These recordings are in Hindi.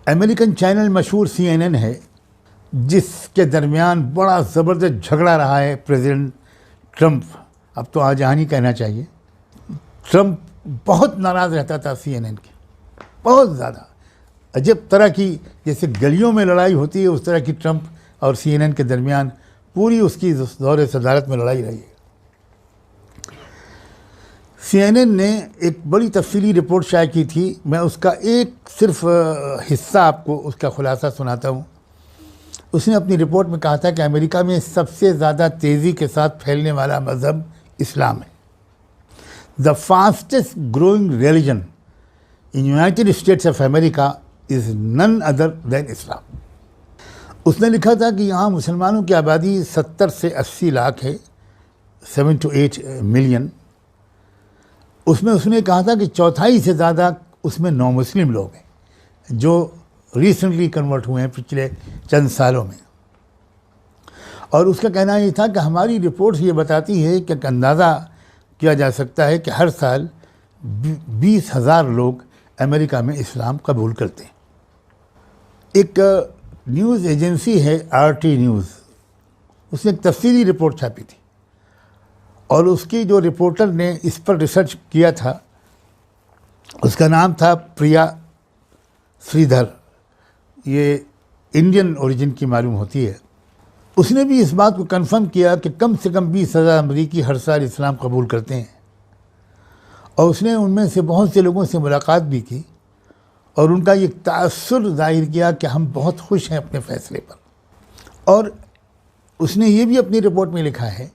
अमेरिकन चैनल मशहूर CNN है, जिसके दरमियान बड़ा ज़बरदस्त झगड़ा रहा है प्रेसिडेंट ट्रंप। अब तो आजहानी कहना चाहिए। ट्रंप बहुत नाराज़ रहता था CNN के, बहुत ज़्यादा अजब तरह की, जैसे गलियों में लड़ाई होती है उस तरह की ट्रंप और CNN के दरमियान पूरी उसकी दौरे सदारत में लड़ाई रही है। CNN ने एक बड़ी तफसीली रिपोर्ट शाये की थी। मैं उसका एक सिर्फ हिस्सा आपको उसका खुलासा सुनाता हूँ। उसने अपनी रिपोर्ट में कहा था कि अमेरिका में सबसे ज़्यादा तेज़ी के साथ फैलने वाला मज़हब इस्लाम है। The fastest growing religion in United States of America is none other than Islam. उसने लिखा था कि यहाँ मुसलमानों की आबादी 70 से 80 लाख है, 7 to 8 मिलियन। उसमें उसने कहा था कि चौथाई से ज़्यादा उसमें नौ मुस्लिम लोग हैं जो रिसेंटली कन्वर्ट हुए हैं पिछले चंद सालों में। और उसका कहना ये था कि हमारी रिपोर्ट्स ये बताती है कि अंदाज़ा किया जा सकता है कि हर साल 20,000 लोग अमेरिका में इस्लाम कबूल करते हैं। एक न्यूज़ एजेंसी है RT न्यूज़, उसने एक तफसीली रिपोर्ट छापी थी और उसकी जो रिपोर्टर ने इस पर रिसर्च किया था उसका नाम था प्रिया श्रीधर। ये इंडियन ओरिजिन की मालूम होती है। उसने भी इस बात को कंफर्म किया कि कम से कम 20,000 अमरीकी हर साल इस्लाम कबूल करते हैं। और उसने उनमें से बहुत से लोगों से मुलाकात भी की और उनका ये तासुर जाहिर किया कि हम बहुत खुश हैं अपने फ़ैसले पर। और उसने ये भी अपनी रिपोर्ट में लिखा है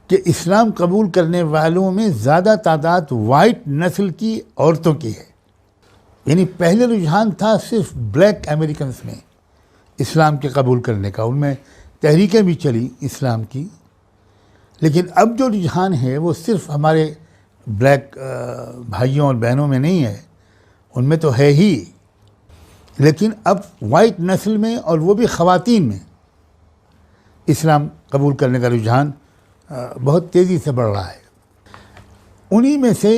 कि इस्लाम कबूल करने वालों में ज़्यादा तादाद वाइट नस्ल की औरतों की है। यानी पहले रुझान था सिर्फ ब्लैक अमेरिकन्स में इस्लाम के कबूल करने का, उनमें तहरीकें भी चली इस्लाम की, लेकिन अब जो रुझान है वो सिर्फ हमारे ब्लैक भाइयों और बहनों में नहीं है, उनमें तो है ही, लेकिन अब वाइट नस्ल में और वो भी ख़वातीन में इस्लाम कबूल करने का रुझान बहुत तेज़ी से बढ़ रहा है। उन्हीं में से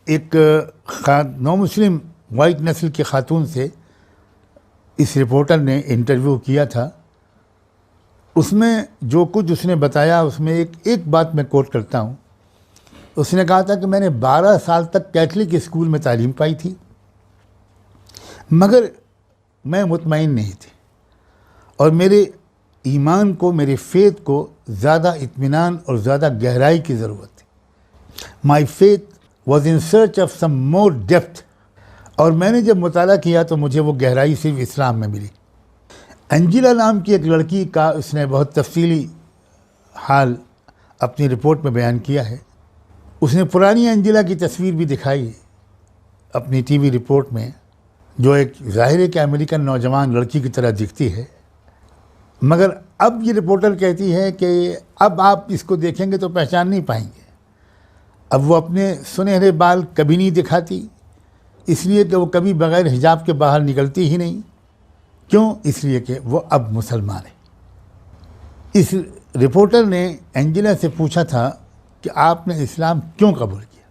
एक नौ मुस्लिम वाइट नस्ल की खातून से इस रिपोर्टर ने इंटरव्यू किया था। उसमें जो कुछ उसने बताया उसमें एक बात मैं कोट करता हूँ। उसने कहा था कि मैंने 12 साल तक कैथलिक स्कूल में तालीम पाई थी, मगर मैं मुतमईन नहीं थी और मेरे ईमान को, मेरे फेथ को ज़्यादा इत्मीनान और ज़्यादा गहराई की ज़रूरत थी। My faith was in search of some more depth. और मैंने जब मुताला किया तो मुझे वो गहराई सिर्फ इस्लाम में मिली। एंजिला नाम की एक लड़की का उसने बहुत तफसीली हाल अपनी रिपोर्ट में बयान किया है। उसने पुरानी एंजिला की तस्वीर भी दिखाई अपनी TV रिपोर्ट में, जो एक ज़ाहिर के अमेरिकन नौजवान लड़की की तरह दिखती है। मगर अब ये रिपोर्टर कहती है कि अब आप इसको देखेंगे तो पहचान नहीं पाएंगे। अब वो अपने सुनहरे बाल कभी नहीं दिखाती, इसलिए कि वो कभी बग़ैर हिजाब के बाहर निकलती ही नहीं। क्यों? इसलिए कि वो अब मुसलमान है। इस रिपोर्टर ने एंजिला से पूछा था कि आपने इस्लाम क्यों कबूल किया?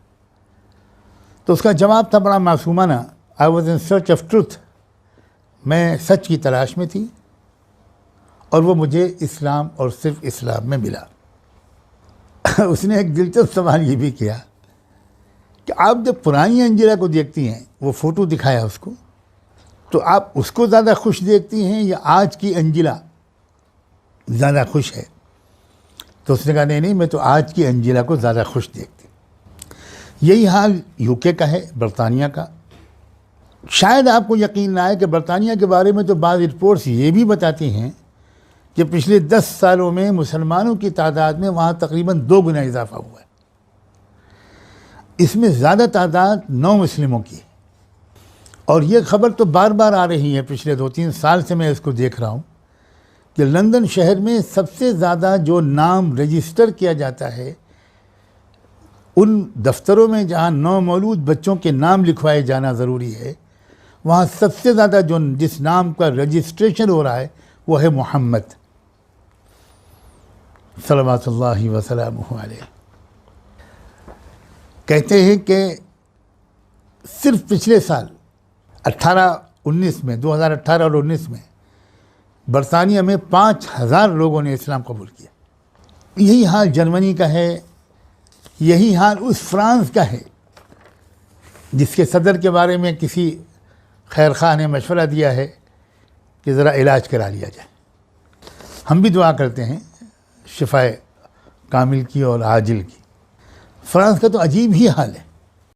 तो उसका जवाब था बड़ा मासूमाना, I was in search of truth. मैं सच की तलाश में थी और वो मुझे इस्लाम और सिर्फ इस्लाम में मिला। उसने एक दिलचस्प सवाल ये भी किया कि आप जब पुरानी एंजिला को देखती हैं, वो फ़ोटो दिखाया उसको, तो आप उसको ज़्यादा खुश देखती हैं या आज की एंजिला ज़्यादा खुश है? तो उसने कहा नहीं, मैं तो आज की एंजिला को ज़्यादा खुश देखती हूँ। यही हाल UK का है, बरतानिया का। शायद आपको यकीन ना आए कि बरतानिया के बारे में तो बाज़ रिपोर्ट्स ये भी बताती हैं कि पिछले 10 सालों में मुसलमानों की तादाद में वहाँ तकरीबन 2 गुना इजाफा हुआ है। इसमें ज़्यादा तादाद नौ मुस्लिमों की है। और ये ख़बर तो बार बार आ रही है, पिछले 2-3 साल से मैं इसको देख रहा हूँ कि लंदन शहर में सबसे ज़्यादा जो नाम रजिस्टर किया जाता है उन दफ्तरों में जहाँ नौमौलूद बच्चों के नाम लिखवाए जाना ज़रूरी है, वहाँ सबसे ज़्यादा जो जिस नाम का रजिस्ट्रेशन हो रहा है वो है मोहम्मद सल्लल्लाहु वसल्लम अलैहि। कहते हैं कि सिर्फ पिछले साल 18 19 में, 2018 और 19 में बरतानिया में 5000 लोगों ने इस्लाम कबूल किया। यही हाल जर्मनी का है, यही हाल उस फ्रांस का है जिसके सदर के बारे में किसी खैर खां ने मशवरा दिया है कि ज़रा इलाज करा लिया जाए। हम भी दुआ करते हैं शिफाए कामिल की और आजिल की। फ्रांस का तो अजीब ही हाल है।